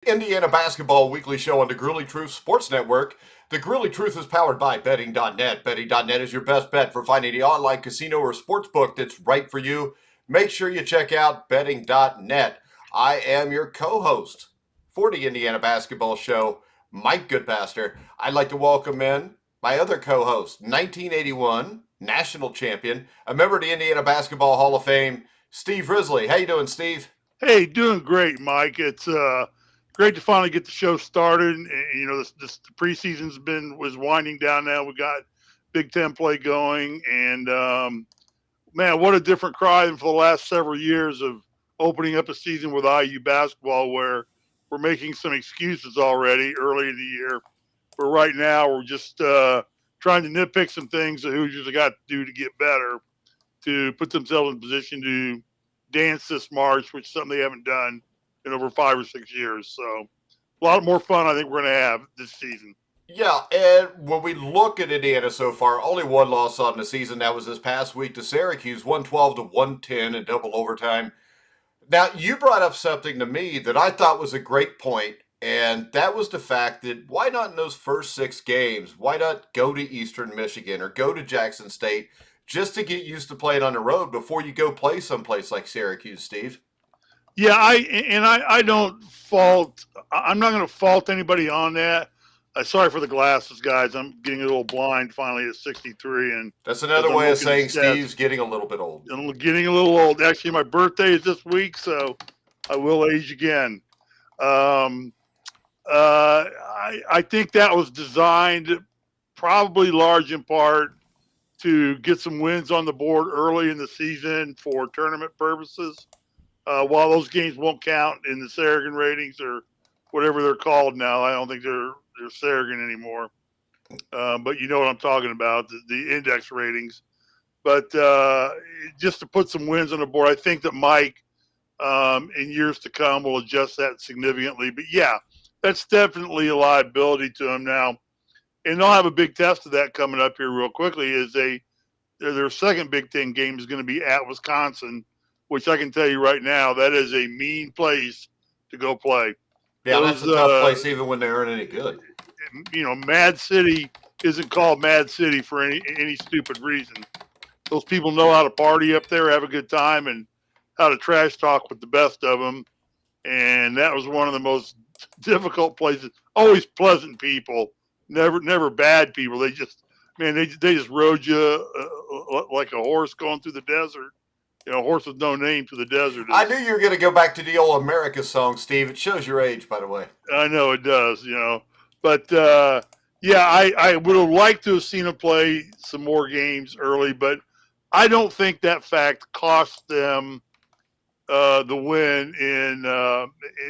Indiana Basketball Weekly Show on the Grueling Truth Sports Network. The Grueling Truth is powered by Betting.net. Betting.net is your best bet for finding the online casino or sports book that's right for you. Make sure you check out Betting.net. I am your co-host for the Indiana Basketball Show, Mike Goodpaster. I'd like to welcome in my other co-host, 1981 national champion, a member of the Indiana Basketball Hall of Fame, Steve Risley. How you doing, Steve? Hey, doing great, Mike. It's great to finally get the show started. And, this the preseason's was winding down now. We got Big Ten play going, and man, what a different cry than for the last several years of opening up a season with IU basketball, where we're making some excuses already early in the year. But right now, we're just trying to nitpick some things the Hoosiers have got to do to get better, to put themselves in position to dance this March, which is something they haven't done in over 5 or 6 years. So a lot more fun I think we're going to have this season. Yeah, and when we look at Indiana so far, only one loss on the season. That was this past week to Syracuse, 112 to 110 in double overtime. Now, you brought up something to me that I thought was a great point, and that was the fact that why not in those first 6 games, why not go to Eastern Michigan or go to Jackson State just to get used to playing on the road before you go play someplace like Syracuse, Steve? Yeah, I don't fault. I'm not going to fault anybody on that. Sorry for the glasses, guys. I'm getting a little blind finally at 63, and That's as another I'm way of looking at saying stats, Steve's getting a little bit old. I'm getting a little old. Actually, my birthday is this week, so I will age again. Um, I think that was designed probably large in part to get some wins on the board early in the season for tournament purposes. While those games won't count in the Saragon ratings or whatever they're called now, I don't think they're Saragon anymore. But you know what I'm talking about, the index ratings. But just to put some wins on the board, I think that Mike in years to come will adjust that significantly. But yeah, that's definitely a liability to him now. And they'll have a big test of that coming up here real quickly. Their second Big Ten game is going to be at Wisconsin, which I can tell you right now, that is a mean place to go play. Yeah, that's a tough place even when they aren't any good. Mad City isn't called Mad City for any stupid reason. Those people know how to party up there, have a good time, and how to trash talk with the best of them. And that was one of the most difficult places. Always pleasant people, never bad people. They just rode you like a horse going through the desert. A horse with no name to the desert. I knew you were going to go back to the old America song, Steve. It shows your age, by the way. I know it does, But, yeah, I would have liked to have seen him play some more games early, but I don't think that fact cost them the win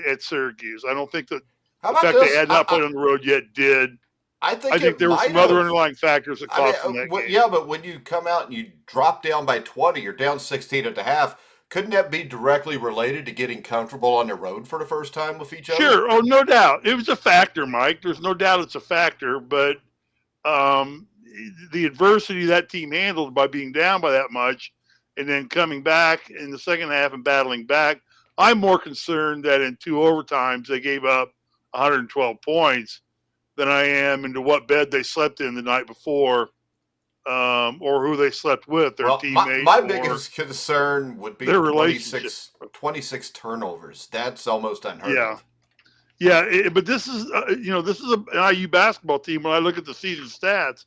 at Syracuse. I don't think that How the about fact this? they had not played on the road yet did. I I think think it there were might some other have. underlying factors that cost them that game. Yeah, but when you come out and you drop down by 20, you're down 16 at the half. Couldn't that be directly related to getting comfortable on the road for the first time with each other? Sure. Oh, no doubt. It was a factor, Mike. There's no doubt it's a factor, but um, the adversity that team handled by being down by that much and then coming back in the second half and battling back, I'm more concerned that in 2 overtimes they gave up 112 points than I am into what bed they slept in the night before, or who they slept with, their Well, teammate my or biggest concern would be their the relationship. 26 turnovers. That's almost unheard Yeah. of. Yeah, but this is an IU basketball team. When I look at the season stats,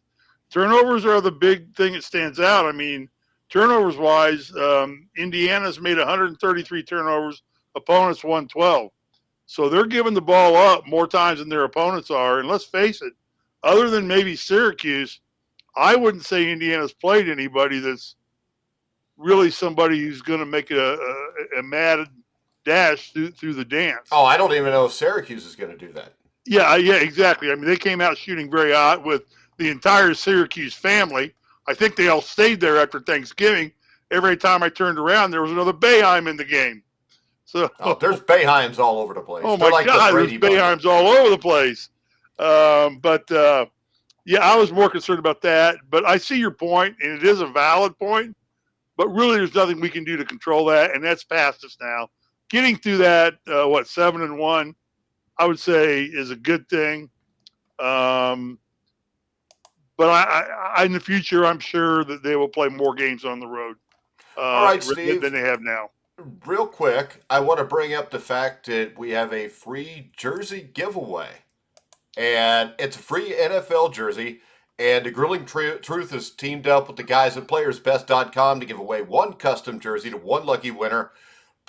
turnovers are the big thing that stands out. I mean, turnovers wise, Indiana's made 133 turnovers, opponents 112. So they're giving the ball up more times than their opponents are. And let's face it, other than maybe Syracuse, I wouldn't say Indiana's played anybody that's really somebody who's going to make a mad dash through the dance. Oh, I don't even know if Syracuse is going to do that. Yeah, exactly. I mean, they came out shooting very hot with the entire Syracuse family. I think they all stayed there after Thanksgiving. Every time I turned around, there was another Boeheim in the game. So, Oh, there's Bayheims all over the place. oh They're my like the God, there's Brady Bunch. Boeheims all over the place. But yeah, I was more concerned about that. But I see your point, and it is a valid point. But really, there's nothing we can do to control that, and that's past us now. Getting through that, 7-1 I would say is a good thing. Um, but in the future, I'm sure that they will play more games on the road All right, than Steve. they have now. Real quick, I want to bring up the fact that we have a free jersey giveaway. And it's a free NFL jersey. And the Grueling Truth has teamed up with the guys at playersbest.com to give away one custom jersey to one lucky winner.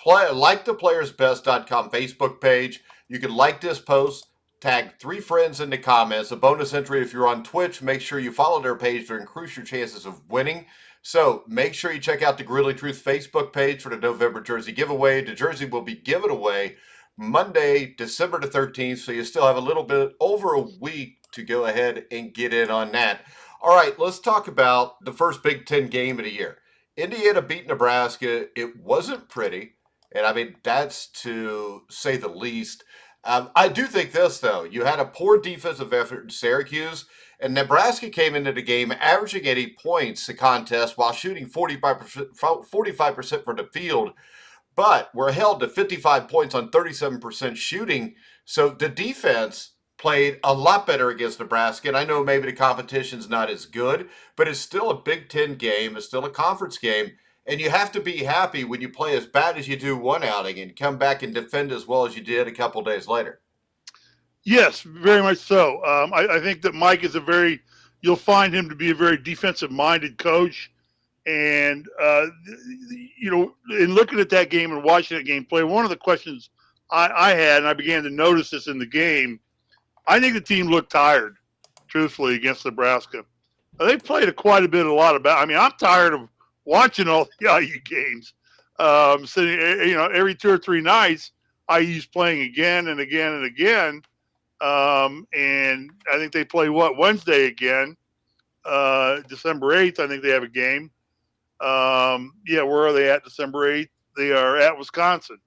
Like the playersbest.com Facebook page. You can like this post, tag 3 friends in the comments. A bonus entry if you're on Twitch. Make sure you follow their page to increase your chances of winning. So make sure you check out the Grueling Truth Facebook page for the November jersey giveaway. The jersey will be given away Monday, December the 13th. So you still have a little bit over a week to go ahead and get in on that. All right, let's talk about the first Big Ten game of the year. Indiana beat Nebraska. It wasn't pretty. And I mean, that's to say the least. I do think this, though. You had a poor defensive effort in Syracuse, and Nebraska came into the game averaging 80 points a contest while shooting 45% from the field, but were held to 55 points on 37% shooting. So the defense played a lot better against Nebraska. And I know maybe the competition's not as good, but it's still a Big Ten game. It's still a conference game. And you have to be happy when you play as bad as you do one outing and come back and defend as well as you did a couple days later. Yes, very much so. I think that Mike is you'll find him to be a very defensive minded coach. And, in looking at that game and watching that game play, one of the questions I had, and I began to notice this in the game, I think the team looked tired, truthfully, against Nebraska. They played a lot about. I mean, I'm tired of watching all the IU games. Sitting, every 2 or 3 nights, IU's playing again and again and again. And I think they play Wednesday again, December 8th. I think they have a game. Where are they at December 8th? They are at Wisconsin.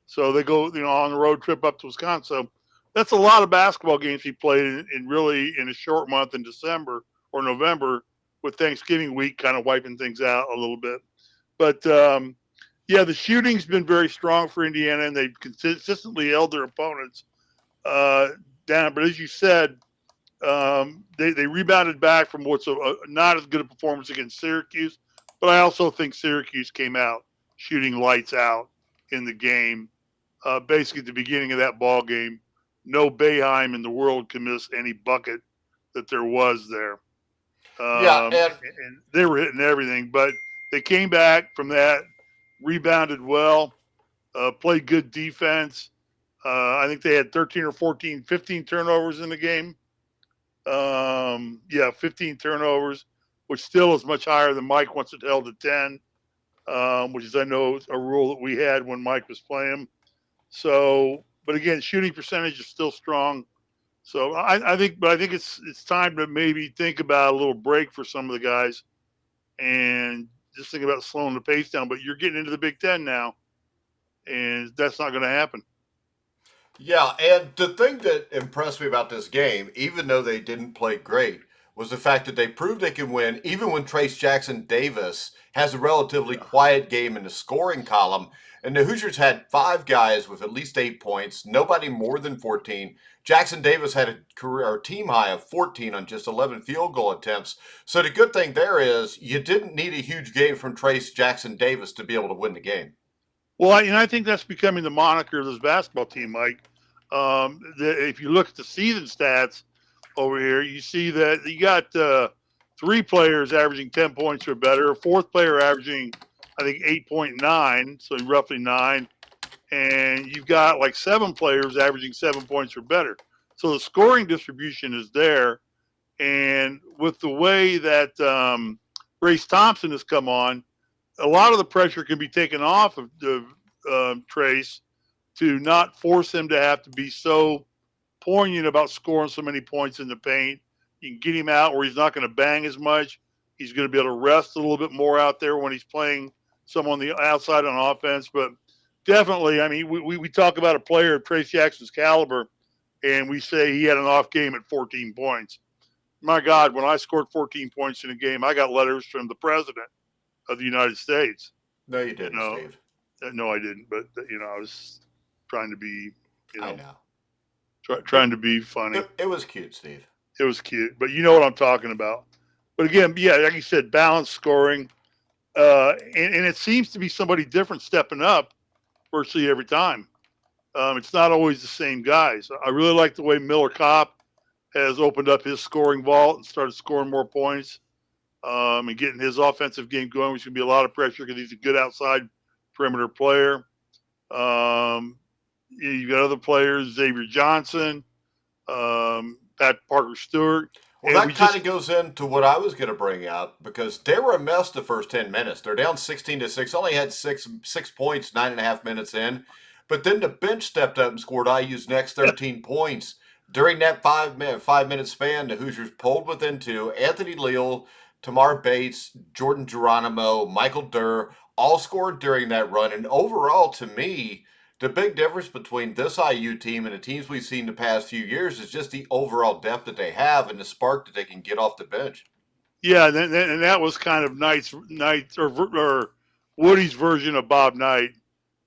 So they go, on the road trip up to Wisconsin. So that's a lot of basketball games he played in a short month in December or November, with Thanksgiving week kind of wiping things out a little bit. But, the shooting's been very strong for Indiana, and they've consistently held their opponents down. But as you said, they rebounded back from what's not as good a performance against Syracuse. But I also think Syracuse came out shooting lights out in the game. Basically, at the beginning of that ball game, no Boeheim in the world can miss any bucket that there was there. And they were hitting everything. But they came back from that, rebounded well, played good defense. I think they had 15 turnovers in the game. 15 turnovers, which still is much higher than Mike wants it held to 10, which is, I know, a rule that we had when Mike was playing. So, but again, shooting percentage is still strong. So I think it's time to maybe think about a little break for some of the guys and just think about slowing the pace down. But you're getting into the Big Ten now, and that's not going to happen. Yeah, and the thing that impressed me about this game, even though they didn't play great, was the fact that they proved they can win even when Trace Jackson Davis has a relatively quiet game in the scoring column. And the Hoosiers had 5 guys with at least 8 points, nobody more than 14. Jackson Davis had a career or team high of 14 on just 11 field goal attempts. So the good thing there is you didn't need a huge game from Trace Jackson Davis to be able to win the game. Well, I think that's becoming the moniker of this basketball team, Mike. If you look at the season stats over here, you see that you got 3 players averaging 10 points or better, a 4th player averaging, I think, 8.9, so roughly 9, and you've got like 7 players averaging 7 points or better. So the scoring distribution is there, and with the way that Grace Thompson has come on, a lot of the pressure can be taken off of Trace to not force him to have to be so poignant about scoring so many points in the paint. You can get him out where he's not going to bang as much. He's going to be able to rest a little bit more out there when he's playing some on the outside on offense. But definitely, I mean, we talk about a player of Trace Jackson's caliber, and we say he had an off game at 14 points. My God, when I scored 14 points in a game, I got letters from the president of the United States. No, you didn't, Steve. No, I didn't. But, I was trying to be, I know. trying to be funny. It was cute, Steve. It was cute, but you know what I'm talking about. But again, yeah, like you said, balanced scoring, and it seems to be somebody different stepping up virtually every time. It's not always the same guys. I really like the way Miller Kopp has opened up his scoring vault and started scoring more points, and getting his offensive game going, which can be a lot of pressure because he's a good outside perimeter player. You got other players, Xavier Johnson, Pat Parker Stewart. Well, that kind of goes into what I was going to bring up because they were a mess the first 10 minutes. They're down 16-6, only had six points, 9.5 minutes in. But then the bench stepped up and scored IU's next 13 points. During that 5 minute span, the Hoosiers pulled within two. Anthony Leal, Tamar Bates, Jordan Geronimo, Michael Durr all scored during that run. And overall, to me, the big difference between this IU team and the teams we've seen the past few years is just the overall depth that they have and the spark that they can get off the bench. Yeah, and that was kind of Knight's or Woody's version of Bob Knight.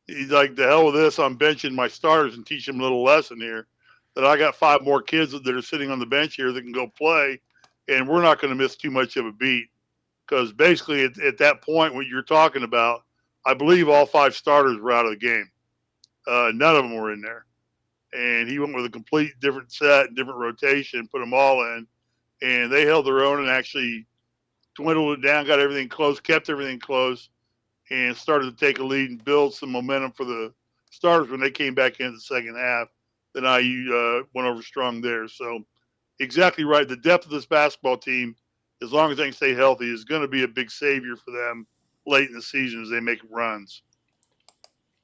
He's like, the hell with this, I'm benching my starters and teach them a little lesson here. That I got 5 more kids that are sitting on the bench here that can go play, and we're not going to miss too much of a beat. Because basically at that point, what you're talking about, I believe all 5 starters were out of the game. None of them were in there. And he went with a complete different set, different rotation, put them all in. And they held their own and actually dwindled it down, got everything close, kept everything close, and started to take a lead and build some momentum for the starters when they came back in the second half. Then IU went over strong there. So exactly right. The depth of this basketball team, as long as they can stay healthy, is going to be a big savior for them late in the season as they make runs.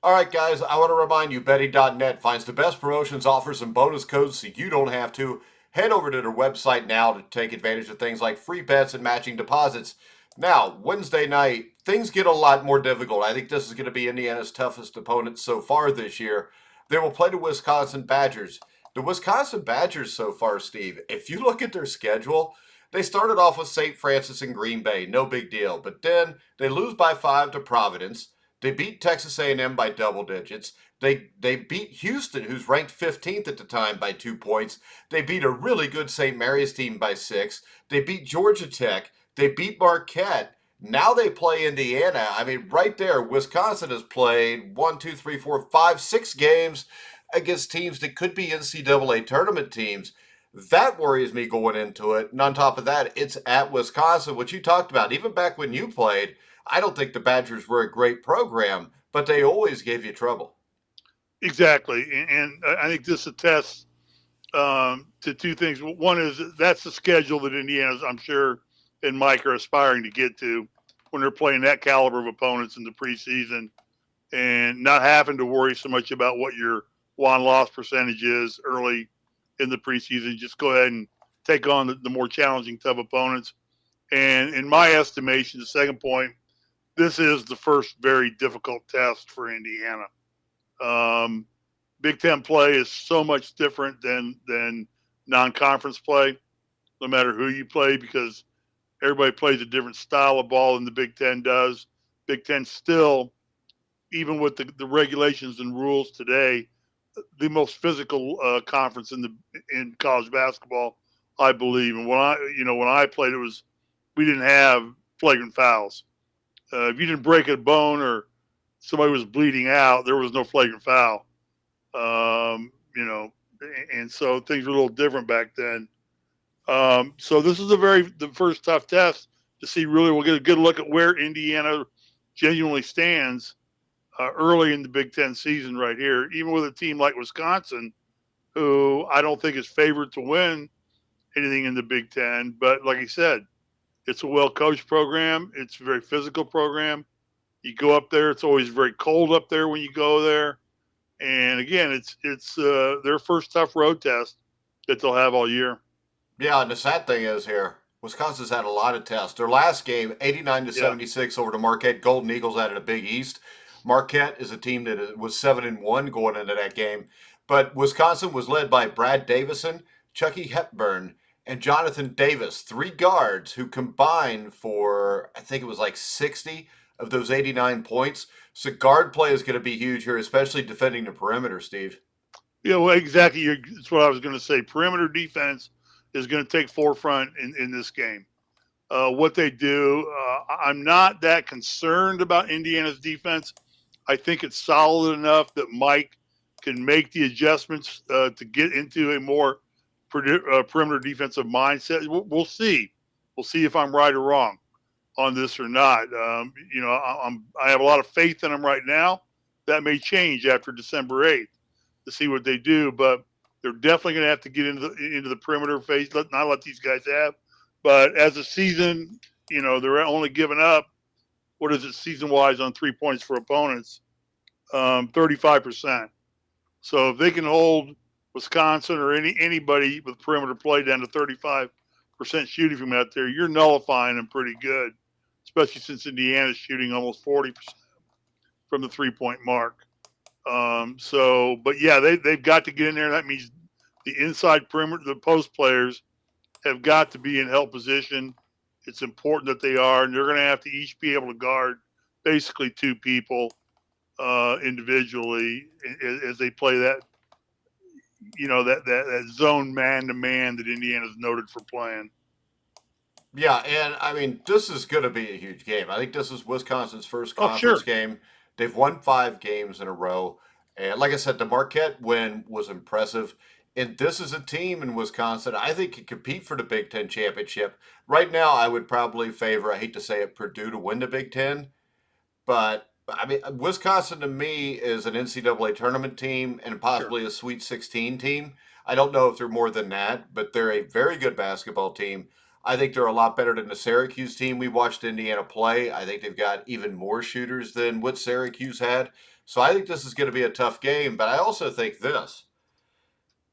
All right, guys, I want to remind you, betting.net finds the best promotions, offers, and bonus codes so you don't have to. Head over to their website now to take advantage of things like free bets and matching deposits. Now, Wednesday night, things get a lot more difficult. I think this is going to be Indiana's toughest opponent so far this year. They will play the Wisconsin Badgers. The Wisconsin Badgers so far, Steve, if you look at their schedule, they started off with St. Francis and Green Bay, no big deal. But then they lose by 5 to Providence. They beat Texas A&M by double digits. They beat Houston, who's ranked 15th at the time, by 2 points. They beat a really good St. Mary's team by 6. They beat Georgia Tech. They beat Marquette. Now they play Indiana. I mean, right there, Wisconsin has played 1, 2, 3, 4, 5, 6 games against teams that could be NCAA tournament teams. That worries me going into it. And on top of that, it's at Wisconsin, which you talked about. Even back when you played, I don't think the Badgers were a great program, but they always gave you trouble. Exactly. And I think this attests to 2 things. One is that's the schedule that Indiana's, I'm sure, and Mike are aspiring to get to when they're playing that caliber of opponents in the preseason and not having to worry so much about what your won-loss percentage is early in the preseason. Just go ahead and take on the more challenging, tough opponents. And in my estimation, the second point, this is the first very difficult test for Indiana. Big Ten play is so much different than non-conference play, no matter who you play, because everybody plays a different style of ball than the Big Ten does. Big Ten still, even with the regulations and rules today, the most physical conference in college basketball, I believe. And when I played, we didn't have flagrant fouls. If you didn't break a bone or somebody was bleeding out, there was no flagrant foul. And so things were a little different back then. So this is the first tough test to see. Really, we'll get a good look at where Indiana genuinely stands early in the Big Ten season right here, even with a team like Wisconsin, who I don't think is favored to win anything in the Big Ten. But like I said, it's a well-coached program. It's a very physical program. You go up there, it's always very cold up there when you go there. And again, it's their first tough road test that they'll have all year. Yeah, and the sad thing is here, Wisconsin's had a lot of tests. Their last game, 89-76 over the Marquette Golden Eagles out of the Big East. Marquette is a team that was 7-1 going into that game. But Wisconsin was led by Brad Davison, Chucky Hepburn, and Jonathan Davis, 3 guards who combined for, I think it was like 60 of those 89 points. So guard play is going to be huge here, especially defending the perimeter, Steve. Yeah, well, exactly. That's what I was going to say. Perimeter defense is going to take forefront in this game. What they do, I'm not that concerned about Indiana's defense. I think it's solid enough that Mike can make the adjustments to get into a more perimeter defensive mindset. We'll see. We'll see if I'm right or wrong on this or not. I have a lot of faith in them right now. That may change after December 8th to see what they do, but they're definitely going to have to get into the perimeter phase. Not let these guys have. But as a season, they're only giving up, what is it season wise on 3 points for opponents? 35%. So if they can hold Wisconsin or anybody with perimeter play down to 35% shooting from out there, you're nullifying them pretty good, especially since Indiana's shooting almost 40% from the 3-point mark. But yeah, they've got to get in there. That means the inside perimeter, the post players have got to be in help position. It's important that they are, and they're going to have to each be able to guard basically two people individually as they play that, that zone man to man that Indiana's noted for playing. Yeah, and I mean, this is going to be a huge game. I think this is Wisconsin's first Oh, conference sure. game. They've won 5 games in a row. And like I said, the Marquette win was impressive. And this is a team in Wisconsin I think can compete for the Big Ten championship. Right now, I would probably favor, I hate to say it, Purdue to win the Big Ten. But I mean, Wisconsin to me is an NCAA tournament team and Sure. possibly a Sweet 16 team. I don't know if they're more than that, but they're a very good basketball team. I think they're a lot better than the Syracuse team we watched Indiana play. I think they've got even more shooters than what Syracuse had. So I think this is going to be a tough game. But I also think this,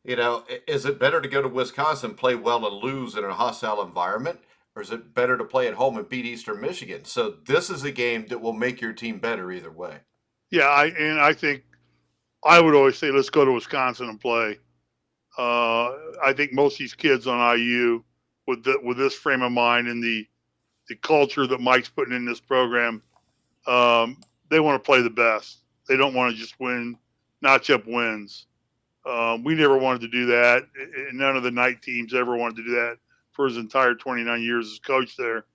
is it better to go to Wisconsin, play well, and lose in a hostile environment? Or is it better to play at home and beat Eastern Michigan? So this is a game that will make your team better either way. Yeah, I think I would always say let's go to Wisconsin and play. I think most of these kids on IU with this frame of mind and the culture that Mike's putting in this program, they want to play the best. They don't want to just win, notch up wins. We never wanted to do that. None of the night teams ever wanted to do that for his entire 29 years as coach there.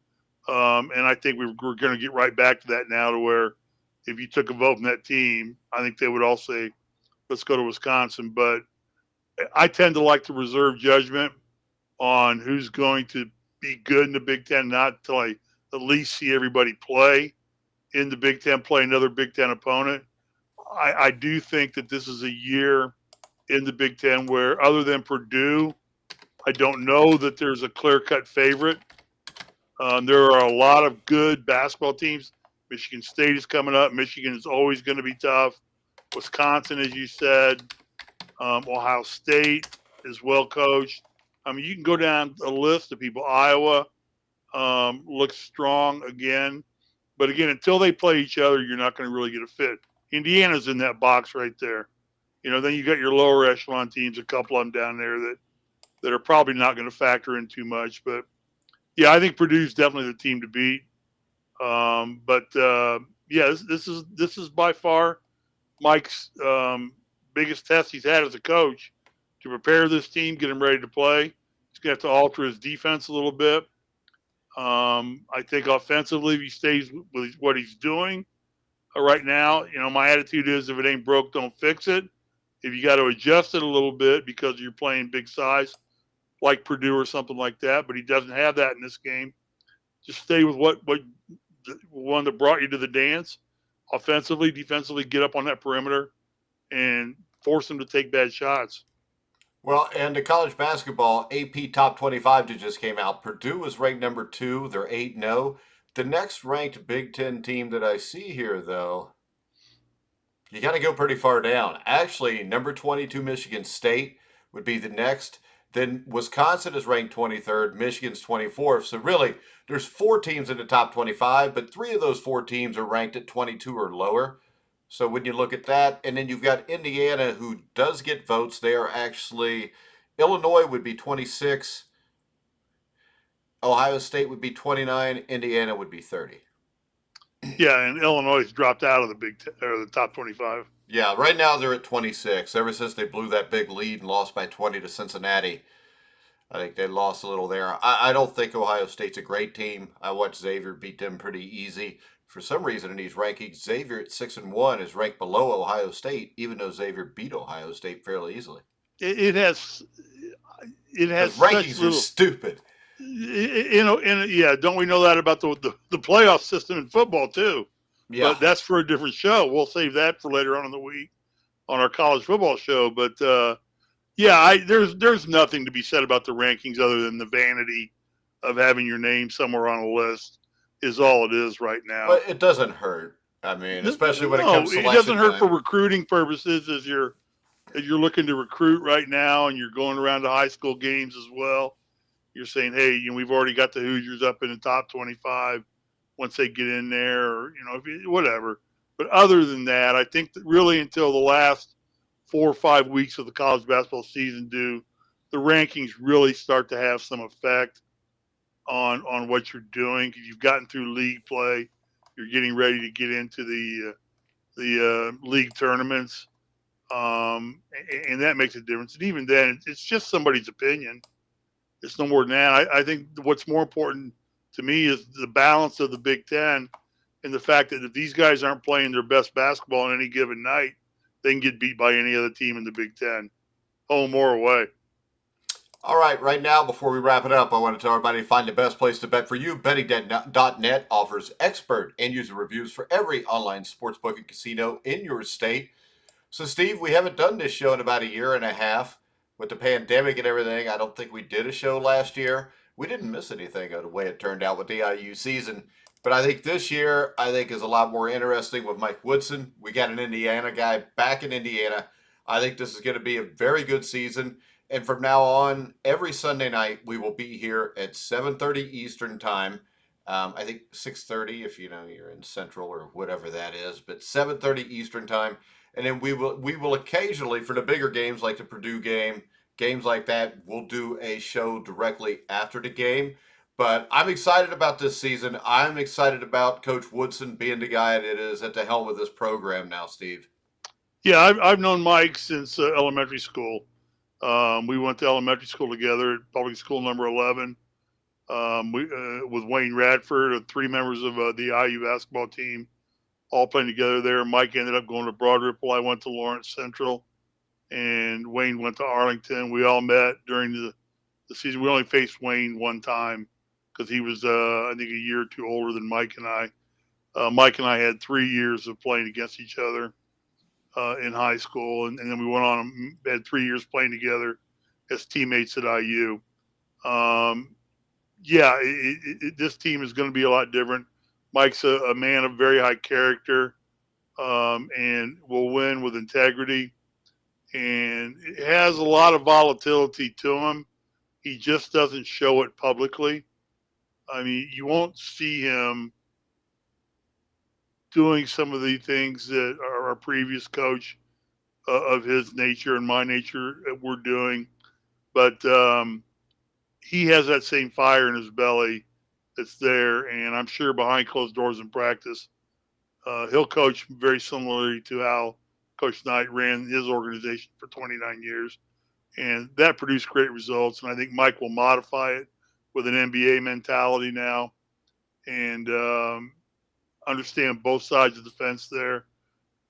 And I think we're going to get right back to that now, to where if you took a vote from that team, I think they would all say, let's go to Wisconsin. But I tend to like to reserve judgment on who's going to be good in the Big Ten, not until I at least see everybody play in the Big Ten, play another Big Ten opponent. I do think that this is a year in the Big Ten where, other than Purdue, I don't know that there's a clear-cut favorite. There are a lot of good basketball teams. Michigan State is coming up. Michigan is always going to be tough. Wisconsin, as you said. Ohio State is well coached. I mean, you can go down a list of people. Iowa looks strong again. But again, until they play each other, you're not going to really get a fit. Indiana's in that box right there. Then you got your lower echelon teams, a couple of them down there that are probably not going to factor in too much. But yeah, I think Purdue's definitely the team to beat. Yeah, this is by far Mike's biggest test he's had as a coach to prepare this team, get him ready to play. He's going to have to alter his defense a little bit. I think offensively, if he stays with what he's doing right now, my attitude is, if it ain't broke, don't fix it. If you got to adjust it a little bit because you're playing big size like Purdue or something like that, but he doesn't have that in this game, just stay with what the one that brought you to the dance. Offensively, defensively, get up on that perimeter and force them to take bad shots. Well, and the college basketball AP Top 25 that just came out, Purdue is ranked number 2. They're 8-0. The next ranked Big Ten team that I see here, though, you got to go pretty far down. Actually, number 22, Michigan State would be the next. Then Wisconsin is ranked 23rd, Michigan's 24th. So really, there's 4 teams in the top 25, but 3 of those 4 teams are ranked at 22 or lower. So when you look at that, and then you've got Indiana, who does get votes. They are actually, Illinois would be 26, Ohio State would be 29, Indiana would be 30. Yeah, and Illinois has dropped out of the Big Ten, or the top 25. Yeah, right now they're at 26. Ever since they blew that big lead and lost by 20 to Cincinnati, I think they lost a little there. I don't think Ohio State's a great team. I watched Xavier beat them pretty easy. For some reason in these rankings, Xavier at 6-1 is ranked below Ohio State, even though Xavier beat Ohio State fairly easily. It has Because such rankings are little, stupid. and yeah, don't we know that about the playoff system in football too? Yeah. But that's for a different show. We'll save that for later on in the week on our college football show. But yeah, there's nothing to be said about the rankings other than the vanity of having your name somewhere on a list is all it is right now. But it doesn't hurt. I mean, especially when it comes No, it doesn't selection hurt for time. recruiting purposes as you're looking to recruit right now and you're going around to high school games as well. You're saying, hey, we've already got the Hoosiers up in the top 25 once they get in there, or whatever. But other than that, I think that really until the last 4 or 5 weeks of the college basketball season do the rankings really start to have some effect on what you're doing, because you've gotten through league play, you're getting ready to get into the league tournaments, and that makes a difference. And even then, it's just somebody's opinion. It's no more than that. I think what's more important to me is the balance of the Big Ten and the fact that if these guys aren't playing their best basketball on any given night, they can get beat by any other team in the Big Ten, home or away. All right now, before we wrap it up, I want to tell everybody to find the best place to bet for you. Betting.net offers expert and user reviews for every online sportsbook and casino in your state. So, Steve, we haven't done this show in about a year and a half. With the pandemic and everything, I don't think we did a show last year. We didn't miss anything of the way it turned out with the IU season. But I think this year, is a lot more interesting with Mike Woodson. We got an Indiana guy back in Indiana. I think this is going to be a very good season. And from now on, every Sunday night, we will be here at 7:30 Eastern time. I think 6:30 if you're in Central or whatever that is, but 7:30 Eastern time. And then we will occasionally, for the bigger games like the Purdue game, games like that, we'll do a show directly after the game. But I'm excited about this season. I'm excited about Coach Woodson being the guy that is at the helm of this program now, Steve. Yeah, I've known Mike since elementary school. We went to elementary school together at public school number 11. We with Wayne Radford, 3 members of the IU basketball team, all playing together there. Mike ended up going to Broad Ripple. I went to Lawrence Central, and Wayne went to Arlington. We all met during the season. We only faced Wayne one time because he was, I think, a year or two older than Mike and I. Mike and I had 3 years of playing against each other in high school, and then we went on and had 3 years playing together as teammates at IU. Yeah, this team is going to be a lot different. Mike's a man of very high character, and will win with integrity, and it has a lot of volatility to him. He just doesn't show it publicly. I mean, you won't see him doing some of the things that our previous coach of his nature and my nature were doing, but he has that same fire in his belly that's there, and I'm sure behind closed doors in practice, he'll coach very similarly to how Coach Knight ran his organization for 29 years, and that produced great results. And I think Mike will modify it with an NBA mentality now, and understand both sides of the fence there.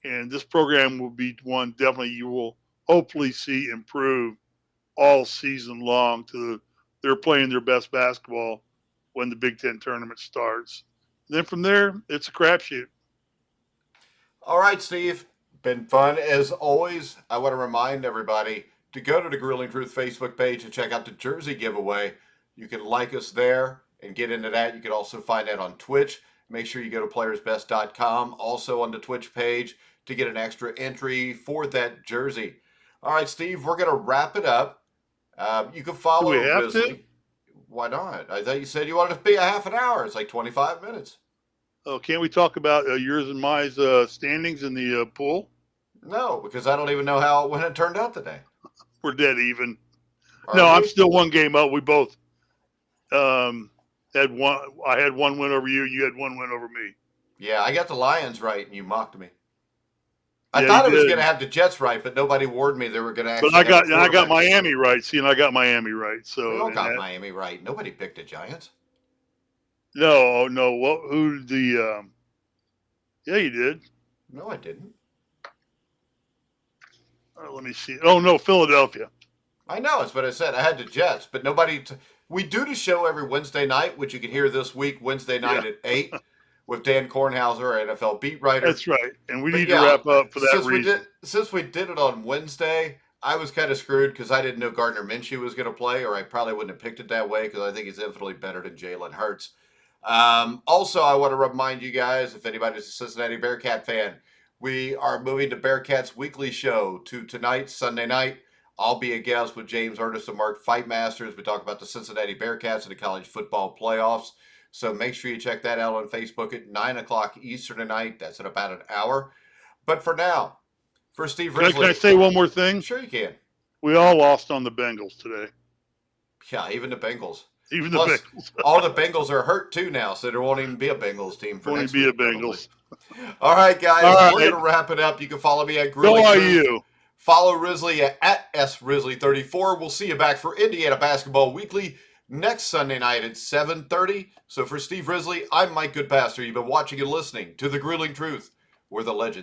And this program will be one definitely you will hopefully see improve all season long they're playing their best basketball when the Big Ten tournament starts. And then from there, it's a crapshoot. All right, Steve. Been fun as always. I want to remind everybody to go to the Grueling Truth Facebook page and check out the jersey giveaway. You can like us there and get into that. You can also find that on Twitch. Make sure you go to playersbest.com, also on the Twitch page, to get an extra entry for that jersey. All right, Steve, we're going to wrap it up. You can Do we follow have to? Risley. Why not? I thought you said you wanted to be a half an hour. It's like 25 minutes. Oh, can't we talk about yours and my standings in the pool? No, because I don't even know when it turned out today. We're dead even. Are No, we? I'm still one game up. We both had one. I had one win over you. You had one win over me. Yeah, I got the Lions right, and you mocked me. I Yeah, thought you it was did. going to have the Jets right, but nobody warned me they were going to actually But have a I got quarterback. Miami right. See, and I got Miami right. We So all and got that, Miami right. Nobody picked the Giants. no. What? Who the? Yeah, you did. No, I didn't. Let me see. Oh no, Philadelphia. I know. That's what I said. I had the Jets, but nobody. We do the show every Wednesday night, which you can hear this week, Wednesday Yeah, night at 8 with Dan Kornhauser, our NFL beat writer. that's right. And we But need to yeah, wrap up for that reason. since we did it on Wednesday, I was kind of screwed because I didn't know Gardner Minshew was going to play, or I probably wouldn't have picked it that way because I think he's infinitely better than Jalen Hurts. Also, I want to remind you guys, if anybody's a Cincinnati Bearcat fan, we are moving to Bearcats weekly show to tonight, Sunday night. I'll be a guest with James Ernest and Mark Fightmasters. We talk about the Cincinnati Bearcats and the college football playoffs. So make sure you check that out on Facebook at 9 o'clock Eastern tonight. That's in about an hour. But for now, for Steve Can I Risley, say one more thing? sure you can. We all lost on the Bengals today. Yeah, even the Bengals. Even Plus, the Bengals. all the Bengals are hurt too now, so there won't even be a Bengals team for Won't next be a week. Probably. Bengals. All right, guys, All we're right. going to wrap it up. You can follow me at Go Grueling Truth. IU. Follow Risley at srisley34. We'll see you back for Indiana Basketball Weekly next Sunday night at 7:30. So for Steve Risley, I'm Mike Goodpaster. You've been watching and listening to The Grueling Truth, where the legends